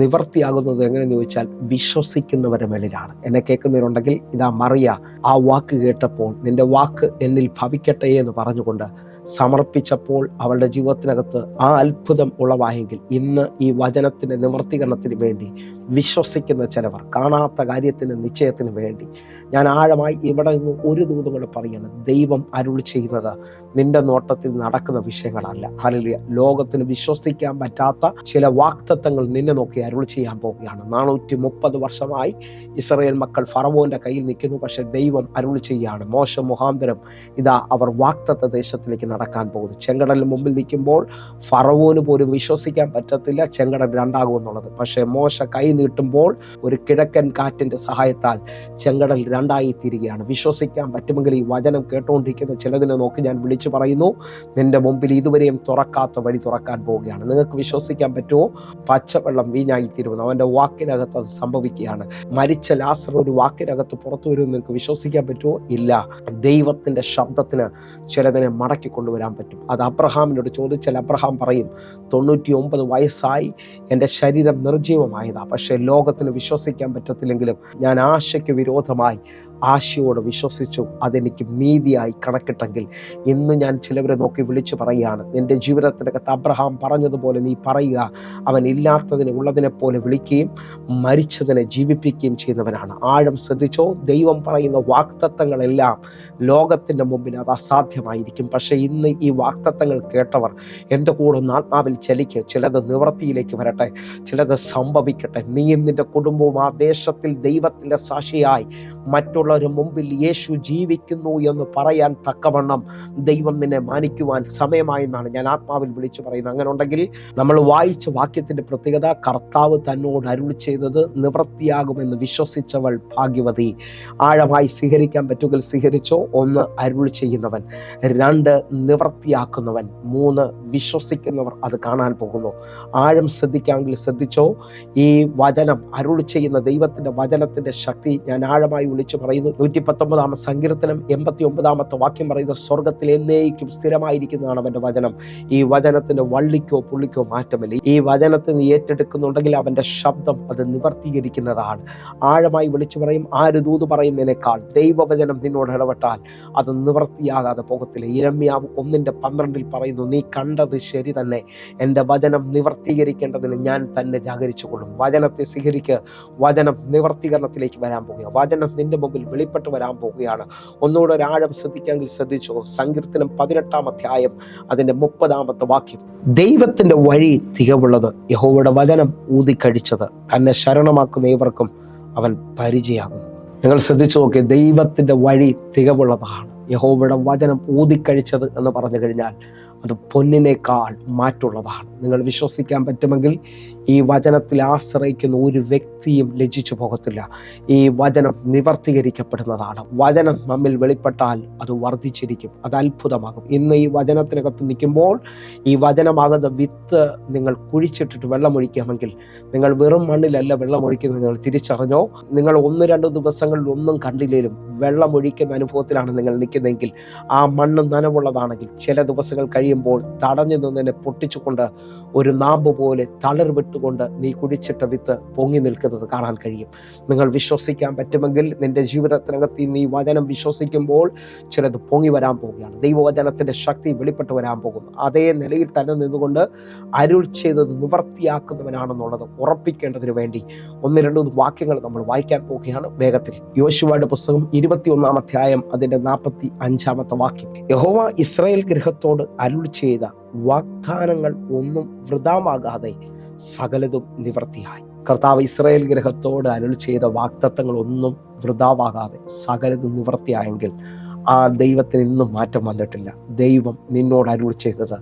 നിവർത്തിയാകുന്നത് എങ്ങനെയെന്ന് ചോദിച്ചാൽ വിശ്വസിക്കുന്നവരുടെ മേളിലാണ്. എന്നെ കേൾക്കുന്നവരുണ്ടെങ്കിൽ ഇതാ മറിയ ആ വാക്ക് കേട്ടപ്പോൾ, നിന്റെ വാക്ക് എന്നിൽ ഭവിക്കട്ടെ എന്ന് പറഞ്ഞുകൊണ്ട് സമർപ്പിച്ചപ്പോൾ അവളുടെ ജീവിതത്തിനകത്ത് ആ അത്ഭുതം ഉളവായെങ്കിൽ ഇന്ന് ഈ വചനത്തിൻ്റെ നിവർത്തീകരണത്തിന് വേണ്ടി വിശ്വസിക്കുന്ന ചിലവർ, കാണാത്ത കാര്യത്തിന് നിശ്ചയത്തിന് വേണ്ടി ഞാൻ ആഴമായി ഇവിടെ നിന്ന് ഒരു ദൂതും കൂടെ പറയുകയാണ്. ദൈവം അരുൾ ചെയ്യുന്നത് നിന്റെ നോട്ടത്തിൽ നടക്കുന്ന വിഷയങ്ങളല്ല. ഹല്ലേലൂയ. ലോകത്തിന് വിശ്വസിക്കാൻ പറ്റാത്ത ചില വാഗ്ദത്തങ്ങൾ നിന്നെ നോക്കി അരുൾ ചെയ്യാൻ പോവുകയാണ്. 430 വർഷമായി ഇസ്രായേൽ മക്കൾ ഫറവോന്റെ കയ്യിൽ നിൽക്കുന്നു. പക്ഷെ ദൈവം അരുൾ ചെയ്യുകയാണ്. മോശ മുഖാന്തരം ഇതാ അവർ വാഗ്ദത്ത ദേശത്തിലേക്ക് നടക്കാൻ പോകുന്നു. ചെങ്കടലിന് മുമ്പിൽ നിൽക്കുമ്പോൾ ഫറവോന് പോലും വിശ്വസിക്കാൻ പറ്റത്തില്ല ചെങ്കടൽ 2 എന്നുള്ളത്. പക്ഷേ മോശ കൈ നീട്ടുമ്പോൾ ഒരു കിഴക്കൻ കാറ്റിൻ്റെ സഹായത്താൽ ചെങ്കടൽ 2 തീരുകയാണ്. വിശ്വസിക്കാൻ പറ്റുമെങ്കിൽ ഈ വചനം കേട്ടുകൊണ്ടിരിക്കുന്ന ചിലതിനെ നോക്കി ഞാൻ വിളിച്ചു പറയുന്നു, നിന്റെ മുമ്പിൽ ഇതുവരെയും തുറക്കാത്ത വഴി തുറക്കാൻ പോവുകയാണ്. നിങ്ങൾക്ക് വിശ്വസിക്കാൻ പറ്റുമോ? പച്ചവെള്ളം വീഞ്ഞായിത്തീരുമെന്ന്. അവൻ്റെ വാക്കിനകത്ത് അത് സംഭവിക്കുകയാണ്. മരിച്ച ലാസർ ഒരു വാക്കിനകത്ത് പുറത്തു വരുമെന്ന് നിങ്ങൾക്ക് വിശ്വസിക്കാൻ പറ്റുമോ? ഇല്ല. ദൈവത്തിൻ്റെ ശബ്ദത്തിന് ചിലതിനെ മടക്കി കൊണ്ടുവരാൻ പറ്റും. അത് അബ്രഹാമിനോട് ചോദിച്ചാൽ അബ്രഹാം പറയും, 99 വയസ്സായി എൻ്റെ ശരീരം നിർജീവമായതാണ്, പക്ഷേ ലോകത്തിന് വിശ്വസിക്കാൻ പറ്റത്തില്ലെങ്കിലും ഞാൻ ആശയ്ക്ക് വിരോധമായി ആശയോട് വിശ്വസിച്ചു, അതെനിക്ക് നീതിയായി കണക്കിട്ടെങ്കിൽ ഇന്ന് ഞാൻ ചിലവരെ നോക്കി വിളിച്ചു പറയുകയാണ്, നിൻ്റെ ജീവിതത്തിനകത്ത് അബ്രഹാം പറഞ്ഞതുപോലെ നീ പറയുക, അവൻ ഇല്ലാത്തതിനെ ഉള്ളതിനെ പോലെ വിളിക്കുകയും മരിച്ചതിനെ ജീവിപ്പിക്കുകയും ചെയ്യുന്നവനാണ്. ആഴം ശ്രദ്ധിച്ചോ, ദൈവം പറയുന്ന വാഗ്ദത്തങ്ങളെല്ലാം ലോകത്തിൻ്റെ മുമ്പിൽ അത് അസാധ്യമായിരിക്കും. പക്ഷേ ഇന്ന് ഈ വാഗ്ദത്തങ്ങൾ കേട്ടവർ എൻ്റെ കൂടെ ഒന്ന് ആത്മാവിൽ ചലിക്ക്. ചിലത് നിവൃത്തിയിലേക്ക് വരട്ടെ, ചിലത് സംഭവിക്കട്ടെ. നീയും നിൻ്റെ കുടുംബവും ആ ദേശത്തിൽ ദൈവത്തിൻ്റെ സാക്ഷിയായി മറ്റുള്ളവരുടെ മുമ്പിൽ യേശു ജീവിക്കുന്നു എന്ന് പറയാൻ തക്കവണ്ണം ദൈവം നിന്നെ മാനിക്കുവാൻ സമയമായെന്നാണ് ഞാൻ ആത്മാവിൽ വിളിച്ചു പറയുന്നത്. അങ്ങനെ ഉണ്ടെങ്കിൽ നമ്മൾ വായിച്ച വാക്യത്തിൻ്റെ പ്രത്യേകത, കർത്താവ് തന്നോട് അരുളി ചെയ്തത് നിവൃത്തിയാകുമെന്ന് വിശ്വസിച്ചവൾ ഭാഗ്യവതി. ആഴമായി സ്വീകരിക്കാൻ പറ്റുമെങ്കിൽ സ്വീകരിച്ചോ. 1 അരുളി ചെയ്യുന്നവൻ, 2 നിവൃത്തിയാക്കുന്നവൻ, 3 വിശ്വസിക്കുന്നവർ അത് കാണാൻ പോകുന്നു. ആഴം ശ്രദ്ധിക്കാമെങ്കിൽ ശ്രദ്ധിച്ചോ. ഈ വചനം അരുളി ചെയ്യുന്ന ദൈവത്തിൻ്റെ വചനത്തിൻ്റെ ശക്തി ഞാൻ ആഴമായി വിളിച്ചു പറയുന്നു. 119 സങ്കീർത്തനം 89 വാക്യം പറയുന്നത്, സ്വർഗത്തിൽ എന്നേക്കും സ്ഥിരമായിരിക്കുന്നതാണ് അവൻ്റെ വചനം. ഈ വചനത്തിന് വള്ളിക്കോ പുള്ളിക്കോ മാറ്റമില്ല. ഈ വചനത്തെ നീ ഏറ്റെടുക്കുന്നുണ്ടെങ്കിൽ അവൻ്റെ ശബ്ദം അത് നിവർത്തീകരിക്കുന്നതാണ്. ആഴമായി വിളിച്ചു പറയും, ആര് ദൂത് പറയുന്നതിനേക്കാൾ ദൈവവചനം നിന്നോട് ഇടപെട്ടാൽ അത് നിവർത്തിയാകാതെ പോകത്തില്ല. യിരെമ്യാവ് 1:12 പറയുന്നു, നീ കണ്ടത് ശരി തന്നെ, എൻ്റെ വചനം നിവർത്തീകരിക്കേണ്ടതിന് ഞാൻ തന്നെ ജാഗരിച്ചു കൊള്ളും. വചനത്തെ സ്വീകരിക്കുക. വചനം നിവർത്തീകരണത്തിലേക്ക് വരാൻ പോകുക. വചനം നിന്റെ മുമ്പിൽ വെളിപ്പെട്ട് വരാൻ പോവുകയാണ്. ഒന്നുകൂടെ ഒരാഴം ശ്രദ്ധിക്കാമെങ്കിൽ ശ്രദ്ധിച്ചോ. സങ്കീർത്തനം 18 അധ്യായം അതിൻ്റെ 30 വാക്യം, ദൈവത്തിൻ്റെ വഴി തികവുള്ളത്, യഹോവയുടെ വചനം ഊതിക്കഴിച്ചത്, തന്നെ ശരണമാക്കുന്ന ഏവർക്കും അവൻ പരിചയമാകുന്നു. നിങ്ങൾ ശ്രദ്ധിച്ചു നോക്കി, ദൈവത്തിൻ്റെ വഴി തികവുള്ളതാണ്. യഹോവയുടെ വചനം ഊതിക്കഴിച്ചത് എന്ന് പറഞ്ഞു കഴിഞ്ഞാൽ അത് പൊന്നിനേക്കാൾ മാറ്റുള്ളതാണ്. നിങ്ങൾ വിശ്വസിക്കാൻ പറ്റുമെങ്കിൽ ഈ വചനത്തിൽ ആശ്രയിക്കുന്ന ഒരു വ്യക്തിയും ലജ്ജിച്ചു പോകത്തില്ല. ഈ വചനം നിവർത്തീകരിക്കപ്പെടുന്നതാണ്. വചനം നമ്മിൽ വെളിപ്പെട്ടാൽ അത് വർദ്ധിച്ചിരിക്കും, അത് അത്ഭുതമാകും. ഇന്ന് ഈ വചനത്തിനകത്ത് നിൽക്കുമ്പോൾ ഈ വചനമാകുന്ന വിത്ത് നിങ്ങൾ കുഴിച്ചിട്ടിട്ട് വെള്ളമൊഴിക്കാമെങ്കിൽ നിങ്ങൾ വെറും മണ്ണിലല്ല വെള്ളമൊഴിക്കുന്നത്. നിങ്ങൾ തിരിച്ചറിഞ്ഞോ? നിങ്ങൾ 1-2 ദിവസങ്ങളിൽ ഒന്നും കണ്ടില്ലേലും വെള്ളമൊഴിക്കുന്ന അനുഭവത്തിലാണ് നിങ്ങൾ നിൽക്കുന്നതെങ്കിൽ, ആ മണ്ണ് നനവുള്ളതാണെങ്കിൽ ചില ദിവസങ്ങൾ കഴിയുമ്പോൾ തടഞ്ഞു നിന്നെ പൊട്ടിച്ചുകൊണ്ട് ഒരു നാമ്പ് പോലെ തളിർ വിട്ടുകൊണ്ട് നീ കുഴിച്ചിട്ട വിത്ത് പൊങ്ങി നിൽക്കുന്നത് കാണാൻ കഴിയും. നിങ്ങൾ വിശ്വസിക്കാൻ പറ്റുമെങ്കിൽ നിന്റെ ജീവിതത്തിനകത്ത് നീ വചനം വിശ്വസിക്കുമ്പോൾ ചിലത് പൊങ്ങി വരാൻ പോവുകയാണ്. ദൈവവചനത്തിൻ്റെ ശക്തി വെളിപ്പെട്ട് വരാൻ പോകുന്നു. അതേ നിലയിൽ തന്നെ നിന്നുകൊണ്ട് അരുൾ ചെയ്തത് നിവർത്തിയാക്കുന്നവനാണെന്നുള്ളത് ഉറപ്പിക്കേണ്ടതിന് വേണ്ടി 1-2 വാക്യങ്ങൾ നമ്മൾ വായിക്കാൻ പോവുകയാണ് വേഗത്തിൽ. യോശുവയുടെ പുസ്തകം 21 അധ്യായം അതിൻ്റെ 45 വാക്യം, യഹോവ ഇസ്രായേൽ ഗൃഹത്തോട് അരുൾ ചെയ്ത വാഗ്ദാനങ്ങൾ ഒന്നും വൃഥാവാകാതെ സകലതും നിവൃത്തിയായി. കർത്താവ് ഇസ്രായേൽ ഗൃഹത്തോട് അരുൾ ചെയ്ത വാഗ്ദത്തങ്ങൾ ഒന്നും വൃഥാവാകാതെ സകലതും നിവൃത്തിയായെങ്കിൽ ആ ദൈവത്തിന് ഇന്നും മാറ്റം വന്നിട്ടില്ല. ദൈവം നിന്നോട് അരുൾ ചെയ്തത്,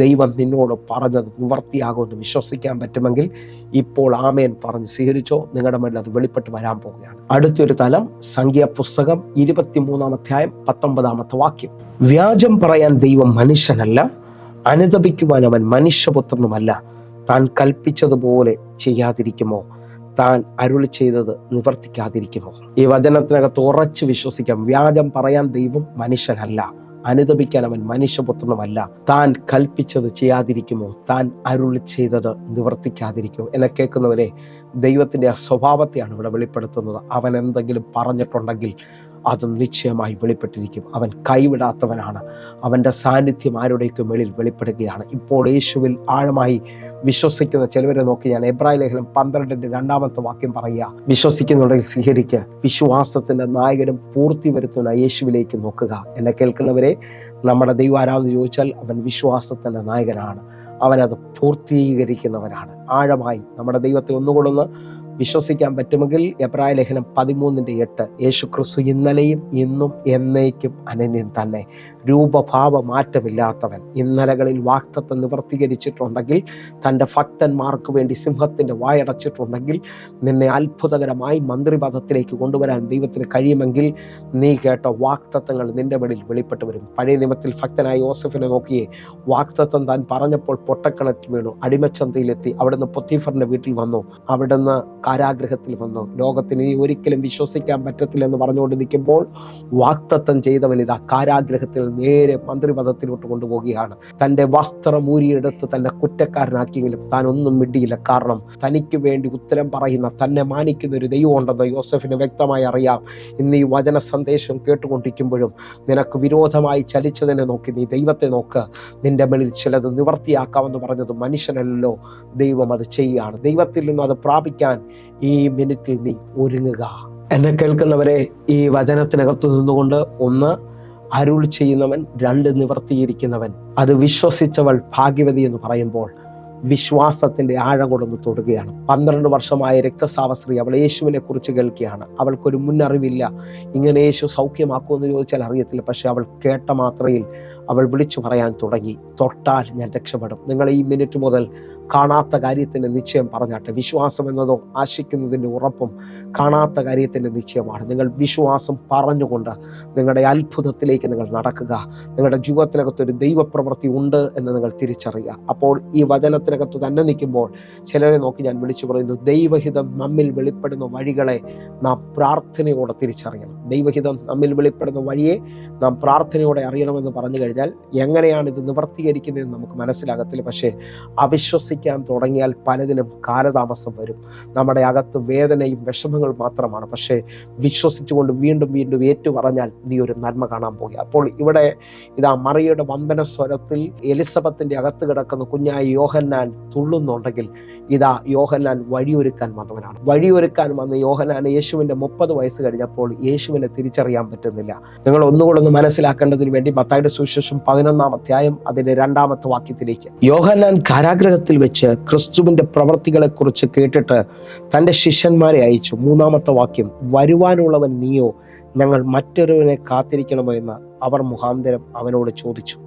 ദൈവം നിന്നോട് പറഞ്ഞത് നിവർത്തിയാകുമെന്ന് വിശ്വസിക്കാൻ പറ്റുമെങ്കിൽ ഇപ്പോൾ ആമേൻ പറഞ്ഞ് സ്വീകരിച്ചോ. നിങ്ങളുടെ മേൽ അത് വെളിപ്പെട്ട് വരാൻ പോവുകയാണ്. അടുത്തൊരു തലം, സംഖ്യാപുസ്തകം 23 അധ്യായം 19 വാക്യം, വ്യാജം പറയാൻ ദൈവം മനുഷ്യനല്ല, അനുതപിക്കുവാൻ അവൻ മനുഷ്യപുത്രനുമല്ല. താൻ കൽപ്പിച്ചതുപോലെ ചെയ്യാതിരിക്കുമോ? താൻ അരുളി ചെയ്തത് നിവർത്തിക്കാതിരിക്കുമോ? ഈ വചനത്തിനകത്ത് ഉറച്ചു വിശ്വസിക്കാം. വ്യാജം പറയാൻ ദൈവം മനുഷ്യനല്ല, അനുതപിക്കാൻ അവൻ മനുഷ്യപുത്രനുമല്ല. താൻ കൽപ്പിച്ചത് ചെയ്യാതിരിക്കുമോ? താൻ അരുളി ചെയ്തത് നിവർത്തിക്കാതിരിക്കുമോ? എന്നെ കേൾക്കുന്നവരെ, ദൈവത്തിൻ്റെ ആ സ്വഭാവത്തെയാണ് ഇവിടെ വെളിപ്പെടുത്തുന്നത്. അവൻ എന്തെങ്കിലും പറഞ്ഞിട്ടുണ്ടെങ്കിൽ അത് നിശ്ചയമായി വെളിപ്പെട്ടിരിക്കും. അവൻ കൈവിടാത്തവനാണ്. അവൻ്റെ സാന്നിധ്യം ആരുടെയൊക്കെ മേളിൽ വെളിപ്പെടുകയാണ്. ഇപ്പോൾ യേശുവിൽ ആഴമായി വിശ്വസിക്കുന്ന ചിലവരെ നോക്കി ഞാൻ എബ്രായ ലേഖനം 12:2 വാക്യം പറയുക, വിശ്വസിക്കുന്നുണ്ടെങ്കിൽ സ്വീകരിക്കുക. വിശ്വാസത്തിൻ്റെ നായകനും പൂർത്തി വരുത്തുന്ന യേശുവിലേക്ക് നോക്കുക. എന്നെ കേൾക്കുന്നവരെ, നമ്മുടെ ദൈവാരാധന ചോദിച്ചാൽ അവൻ വിശ്വാസത്തിൻ്റെ നായകനാണ്. അവനത് പൂർത്തീകരിക്കുന്നവനാണ്. ആഴമായി നമ്മുടെ ദൈവത്തെ ഒന്നുകൊണ്ടൊന്ന് വിശ്വസിക്കാൻ പറ്റുമെങ്കിൽ എബ്രായ ലേഖനം 13:8 യേശുക്രിസ്തു ഇന്നലെയും ഇന്നും എന്നേക്കും അനന്യൻ തന്നെ, രൂപഭാവ മാറ്റമില്ലാത്തവൻ. ഇന്നലകളിൽ വാഗ്ദത്തം നിവർത്തീകരിച്ചിട്ടുണ്ടെങ്കിൽ, തൻ്റെ ഭക്തന്മാർക്ക് വേണ്ടി സിംഹത്തിൻ്റെ വായടച്ചിട്ടുണ്ടെങ്കിൽ, നിന്നെ അത്ഭുതകരമായി മന്ത്രിപദത്തിലേക്ക് കൊണ്ടുവരാൻ ദൈവത്തിന് കഴിയുമെങ്കിൽ, നീ കേട്ട വാഗ്ദത്തങ്ങൾ നിന്റെ മേളിൽ വെളിപ്പെട്ട് വരും. പഴയ നിയമത്തിൽ ഭക്തനായ യോസഫിനെ നോക്കിയേ, വാഗ്ദത്തം താൻ പറഞ്ഞപ്പോൾ പൊട്ടക്കിണറ്റിൽ വീണു, അടിമച്ചന്തയിലെത്തി, അവിടുന്ന് പൊത്തീഫറിന്റെ വീട്ടിൽ വന്നു, അവിടുന്ന് കാരാഗ്രഹത്തിൽ വന്നു. ലോകത്തിന് ഇനി ഒരിക്കലും വിശ്വസിക്കാൻ പറ്റത്തില്ലെന്ന് പറഞ്ഞുകൊണ്ട് നിൽക്കുമ്പോൾ വാഗ്ദത്തം ചെയ്തവൻ ഇതാ കാരാഗ്രഹത്തിൽ നേരെ മന്ത്രിപദത്തിലോട്ട് കൊണ്ടുപോവുകയാണ്. തൻ്റെ വസ്ത്രം ഊരിയെടുത്ത് തന്നെ കുറ്റക്കാരനാക്കിയെങ്കിലും താൻ ഒന്നും മിണ്ടിയില്ല. കാരണം തനിക്ക് വേണ്ടി ഉത്തരം പറയുന്ന, തന്നെ മാനിക്കുന്ന ഒരു ദൈവം ഉണ്ടെന്ന് യോസഫിന് വ്യക്തമായി അറിയാം. ഇന്ന് ഈ വചന സന്ദേശം കേട്ടുകൊണ്ടിരിക്കുമ്പോഴും നിനക്ക് വിരോധമായി ചലിച്ചതിനെ നോക്കി നീ ദൈവത്തെ നോക്ക്. നിന്റെ മേളിൽ ചിലത് നിവർത്തിയാക്കാമെന്ന് പറഞ്ഞത് മനുഷ്യനല്ലോ, ദൈവം അത് ചെയ്യുകയാണ്. ദൈവത്തിൽ നിന്നും അത് പ്രാപിക്കാൻ ഈ മിനിറ്റിൽ നീ ഒരുങ്ങുക. എന്നെ കേൾക്കുന്നവരെ, ഈ വചനത്തിനകത്ത് നിന്നുകൊണ്ട് ഒന്ന് അരുൾ ചെയ്യുന്നവൻ, രണ്ട് നിവർത്തിയിരിക്കുന്നവൻ. അത് വിശ്വസിച്ചവൾ ഭാഗ്യവതി എന്ന് പറയുമ്പോൾ വിശ്വാസത്തിൻ്റെ ആഴം കൊണ്ടൊന്ന് തൊടുകയാണ്. 12 വർഷമായ രക്തസ്രാവ സ്ത്രീ, അവൾ യേശുവിനെ കുറിച്ച് കേൾക്കുകയാണ്. അവൾക്കൊരു മുന്നറിവില്ല, ഇങ്ങനെ യേശു സൗഖ്യമാക്കുമെന്ന് ചോദിച്ചാൽ അറിയത്തില്ല. പക്ഷെ അവൾ കേട്ട മാത്രയിൽ അവൾ വിളിച്ചു പറയാൻ തുടങ്ങി, തൊട്ടാൽ ഞാൻ രക്ഷപ്പെടും. നിങ്ങൾ ഈ മിനിറ്റ് മുതൽ കാണാത്ത കാര്യത്തിൻ്റെ നിശ്ചയം പറഞ്ഞാട്ടെ. വിശ്വാസം എന്നതോ ആശിക്കുന്നതിൻ്റെ ഉറപ്പും കാണാത്ത കാര്യത്തിൻ്റെ നിശ്ചയമാണ്. നിങ്ങൾ വിശ്വാസം പറഞ്ഞുകൊണ്ട് നിങ്ങളുടെ അത്ഭുതത്തിലേക്ക് നിങ്ങൾ നടക്കുക. നിങ്ങളുടെ ജീവിതത്തിനകത്തൊരു ദൈവപ്രവൃത്തി ഉണ്ട് എന്ന് നിങ്ങൾ തിരിച്ചറിയുക. അപ്പോൾ ഈ വചനത്തിനകത്ത് തന്നെ നിൽക്കുമ്പോൾ ചിലരെ നോക്കി ഞാൻ വിളിച്ചു പറയുന്നു, ദൈവഹിതം നമ്മിൽ വെളിപ്പെടുന്ന വഴികളെ നാം പ്രാർത്ഥനയോടെ തിരിച്ചറിയണം. ദൈവഹിതം നമ്മിൽ വെളിപ്പെടുന്ന വഴിയെ നാം പ്രാർത്ഥനയോടെ അറിയണമെന്ന് പറഞ്ഞു കഴിഞ്ഞാൽ എങ്ങനെയാണ് ഇത് നിവർത്തീകരിക്കുന്നതെന്ന് നമുക്ക് മനസ്സിലാകത്തില്ല. പക്ഷേ അവിശ്വസിക്കാൻ തുടങ്ങിയാൽ പലതിനും കാലതാമസം വരും. നമ്മുടെ അകത്ത് വേദനയും വിഷമങ്ങളും മാത്രമാണ്. പക്ഷേ വിശ്വസിച്ചുകൊണ്ട് വീണ്ടും വീണ്ടും ഏറ്റു പറഞ്ഞാൽ നീ ഒരു നന്മ കാണാൻ പോകുക. അപ്പോൾ ഇവിടെ ഇതാ മറിയയുടെ വന്ദന സ്വരത്തിൽ എലിസബത്തിന്റെ അകത്ത് കിടക്കുന്ന കുഞ്ഞായ യോഹന്നാൻ തുള്ളുന്നുണ്ടെങ്കിൽ, ഇതാ യോഹന്നാൻ വഴിയൊരുക്കാൻ വന്നവനാണ്. വഴിയൊരുക്കാൻ വന്ന യോഹന്നാൻ യേശുവിന്റെ 30 വയസ്സ് കഴിഞ്ഞപ്പോൾ യേശുവിനെ തിരിച്ചറിയാൻ പറ്റുന്നില്ല. നിങ്ങൾ ഒന്നുകൂടെ ഒന്ന് മനസ്സിലാക്കേണ്ടതിന് വേണ്ടി മത്തായിയുടെ സുവിശേഷം 11-ാം അധ്യായം അതിന്റെ 2-ാമത്തെ വാക്യത്തിലേക്ക്, യോഹന്നാൻ കാരാഗ്രഹത്തിൽ വെച്ച് ക്രിസ്തുവിന്റെ പ്രവൃത്തികളെ കുറിച്ച് കേട്ടിട്ട് തൻ്റെ ശിഷ്യന്മാരെ അയച്ചു. 3-ാമത്തെ വാക്യം, വരുവാനുള്ളവൻ നീയോ, ഞങ്ങൾ മറ്റൊരുവനെ കാത്തിരിക്കണമോ എന്ന് അവർ മുഖാന്തരം അവനോട് ചോദിച്ചു.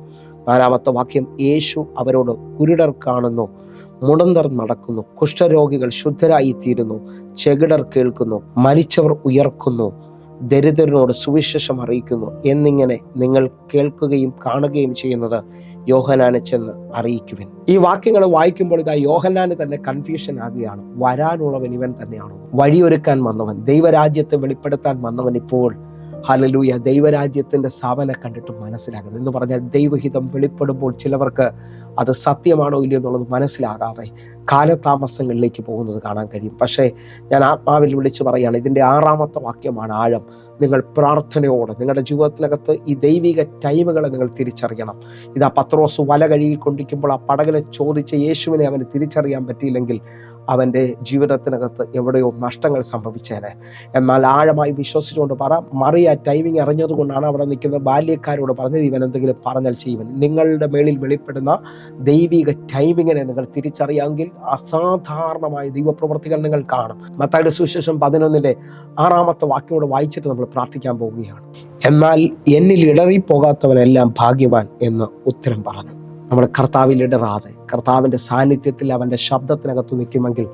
4-ാമത്തെ വാക്യം, യേശു അവരോട്, കുരുടർ കാണുന്നു, മുടന്തർ നടക്കുന്നു, കുഷ്ഠരോഗികൾ ശുദ്ധരായി തീരുന്നു, ചെകിടർ കേൾക്കുന്നു, മരിച്ചവർ ഉയർക്കുന്നു, ദരിദ്രനോട് സുവിശേഷം അറിയിക്കുന്നു എന്നിങ്ങനെ നിങ്ങൾ കേൾക്കുകയും കാണുകയും ചെയ്യുന്നത് യോഹന്നാനെ ചെന്ന് അറിയിക്കുവിൻ. ഈ വാക്യങ്ങൾ വായിക്കുമ്പോൾ ഇതാ യോഹന്നാന് തന്നെ കൺഫ്യൂഷൻ ആകുകയാണ്. വരാനുള്ളവൻ ഇവൻ തന്നെയാണോ? വഴിയൊരുക്കാൻ വന്നവൻ, ദൈവരാജ്യത്തെ വെളിപ്പെടുത്താൻ വന്നവൻ ഇപ്പോൾ ഹല്ലേലൂയ ദൈവരാജ്യത്തിൻ്റെ സ്ഥാപന കണ്ടിട്ട് മനസ്സിലാകുന്നു എന്ന് പറഞ്ഞാൽ, ദൈവഹിതം വെളിപ്പെടുമ്പോൾ ചിലവർക്ക് അത് സത്യമാണോ ഇല്ലയോ എന്നുള്ളത് മനസ്സിലാകാതെ കാലതാമസങ്ങളിലേക്ക് പോകുന്നത് കാണാൻ കഴിയും. പക്ഷേ ഞാൻ ആത്മാവിൽ വിളിച്ച് പറയുകയാണ്, ഇതിൻ്റെ 6-ാമത്തെ വാക്യമാണ് ആഴം. നിങ്ങൾ പ്രാർത്ഥനയോടെ നിങ്ങളുടെ ജീവിതത്തിനകത്ത് ഈ ദൈവിക ടൈമുകളെ നിങ്ങൾ തിരിച്ചറിയണം. ഇതാ പത്രോസ് വല കഴുകിക്കൊണ്ടിരിക്കുമ്പോൾ ആ പടകിനെ ചോദിച്ച യേശുവിനെ അവന് തിരിച്ചറിയാൻ പറ്റിയില്ലെങ്കിൽ അവൻ്റെ ജീവിതത്തിനകത്ത് എവിടെയോ നഷ്ടങ്ങൾ സംഭവിച്ചേനെ. എന്നാൽ ആഴമായി വിശ്വസിച്ചുകൊണ്ട് പറ, മറിയ ടൈമിങ് അറിഞ്ഞതുകൊണ്ടാണ് അവിടെ നിൽക്കുന്ന ബാല്യക്കാരോട് പറഞ്ഞത്, ഇവൻ എന്തെങ്കിലും പറഞ്ഞാൽ ചെയ്യുവൻ. നിങ്ങളുടെ മേളിൽ വെളിപ്പെടുന്ന ദൈവിക ടൈമിങ്ങിനെ നിങ്ങൾ തിരിച്ചറിയാമെങ്കിൽ അസാധാരണമായ ദൈവപ്രവൃത്തികൾ നിങ്ങൾ കാണും. മത്തായിയുടെ സുവിശേഷം 11-ന്റെ 6-ാമത്തെ വാക്യോട് വായിച്ചിട്ട് നമ്മൾ പ്രാർത്ഥിക്കാൻ പോവുകയാണ്. എന്നാൽ എന്നിൽ ഇടറിപ്പോകാത്തവനെല്ലാം ഭാഗ്യവാൻ എന്ന് ഉത്തരം പറഞ്ഞു. നമ്മൾ കർത്താവിൽ ഇടറാതെ കർത്താവിൻ്റെ സാന്നിധ്യത്തിൽ അവൻ്റെ ശബ്ദത്തിനകത്ത് നിൽക്കുമെങ്കിൽ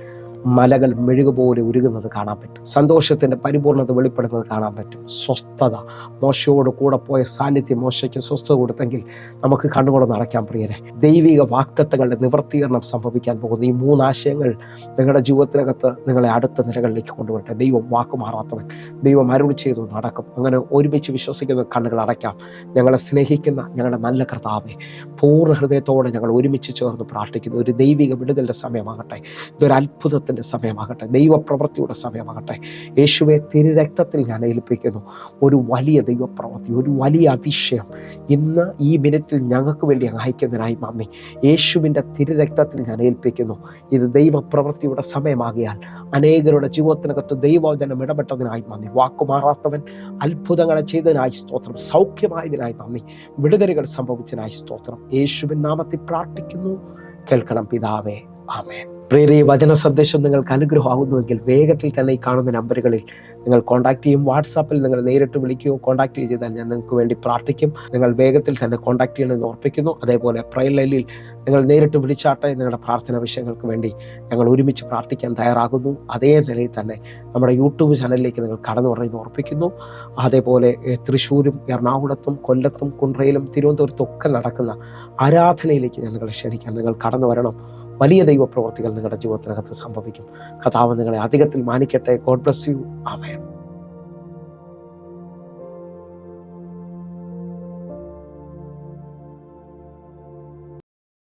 മലകൾ മെഴുകുപോലെ ഉരുകുന്നത് കാണാൻ പറ്റും. സന്തോഷത്തിൻ്റെ പരിപൂർണത വെളിപ്പെടുന്നത് കാണാൻ പറ്റും. സ്വസ്ഥത, മോശയോട് കൂടെ പോയ സാന്നിധ്യം മോശയ്ക്ക് സ്വസ്ഥത കൊടുത്തെങ്കിൽ നമുക്ക് കണ്ണുകൊണ്ടൊന്ന് അടയ്ക്കാൻ പ്രിയരെ. ദൈവിക വാഗ്ദത്തങ്ങളുടെ നിവർത്തീകരണം സംഭവിക്കാൻ പോകുന്ന ഈ 3 ആശയങ്ങൾ നിങ്ങളുടെ ജീവിതത്തിനകത്ത് നിങ്ങളെ അടുത്ത നിലകളിലേക്ക് കൊണ്ടുവരട്ടെ. ദൈവം വാക്കുമാറാത്തവൻ, ദൈവം അരുളി ചെയ്തു നടക്കും. അങ്ങനെ ഒരുമിച്ച് വിശ്വസിക്കുന്ന കണ്ണുകൾ അടയ്ക്കാം. ഞങ്ങളെ സ്നേഹിക്കുന്ന ഞങ്ങളുടെ നല്ല കർത്താവേ, പൂർണ്ണ ഹൃദയത്തോടെ ഞങ്ങൾ ഒരുമിച്ച് ചേർന്ന് പ്രാർത്ഥിക്കുന്നു. ഒരു ദൈവിക വിടുതലിൻ്റെ സമയമാകട്ടെ, ഇതൊരു അത്ഭുതത്തിൻ്റെ സമയമാകട്ടെ, ദൈവപ്രവൃത്തിയുടെ സമയമാകട്ടെ. യേശുവെ, തിരുരക്തത്തിൽ ഞാൻ ഏൽപ്പിക്കുന്നു ഒരു വലിയ ദൈവപ്രവൃത്തി, ഒരു വലിയ അതിശയം ഇന്ന് ഈ മിനിറ്റിൽ ഞങ്ങൾക്ക് വേണ്ടി അയക്കുന്നതിനായി മമ്മി യേശുവിൻ്റെ തിരുരക്തത്തിൽ ഞാൻ ഏൽപ്പിക്കുന്നു. ഇത് ദൈവപ്രവൃത്തിയുടെ സമയമാകിയാൽ അനേകരുടെ ജീവിതത്തിനകത്ത് ദൈവവചനം ഇടപെട്ടതിനായി മമ്മി. വാക്കുമാറാത്തവൻ അത്ഭുതങ്ങളെ ചെയ്തതിനായി സ്തോത്രം. സൗഖ്യമായതിനായി മമ്മി. വിടുതലുകൾ സംഭവിച്ചതിനായി സ്തോത്രം. യേശുവിൻ നാമത്തിൽ പ്രാർത്ഥിക്കുന്നു, കേൾക്കണം പിതാവേ, ആമേൻ. പ്രിയരെ, ഈ വചന സന്ദേശം നിങ്ങൾക്ക് അനുഗ്രഹമാകുന്നുവെങ്കിൽ വേഗത്തിൽ തന്നെ ഈ കാണുന്ന നമ്പറുകളിൽ നിങ്ങൾ കോൺടാക്ട് ചെയ്യും. വാട്സാപ്പിൽ നിങ്ങൾ നേരിട്ട് വിളിക്കുകയോ കോൺടാക്ട് ചെയ്താൽ ഞാൻ നിങ്ങൾക്ക് വേണ്ടി പ്രാർത്ഥിക്കും. നിങ്ങൾ വേഗത്തിൽ തന്നെ കോൺടാക്ട് ചെയ്യണമെന്ന് ഓർപ്പിക്കുന്നു. അതേപോലെ പ്രയർ ലൈനിൽ നിങ്ങൾ നേരിട്ട് വിളിച്ചാട്ടെ. നിങ്ങളുടെ പ്രാർത്ഥന വിഷയങ്ങൾക്ക് വേണ്ടി ഞങ്ങൾ ഒരുമിച്ച് പ്രാർത്ഥിക്കാൻ തയ്യാറാകുന്നു. അതേ നിലയിൽ തന്നെ നമ്മുടെ യൂട്യൂബ് ചാനലിലേക്ക് നിങ്ങൾ കടന്നു പറയുന്നു ഓർപ്പിക്കുന്നു. അതേപോലെ തൃശ്ശൂരും എറണാകുളത്തും കൊല്ലത്തും കുണ്ട്രയിലും തിരുവനന്തപുരത്തും ഒക്കെ നടക്കുന്ന ആരാധനയിലേക്ക് ഞാൻ നിങ്ങളെ ക്ഷണിക്കാൻ നിങ്ങൾ കടന്നു വരണം. വലിയ ദൈവ പ്രവർത്തികൾ നിങ്ങളുടെ ജീവിതത്തിനകത്ത് സംഭവിക്കും. കർത്താവ് നിങ്ങളെ അധികത്തിൽ മാനിക്കട്ടെ. God bless you. ആമേൻ.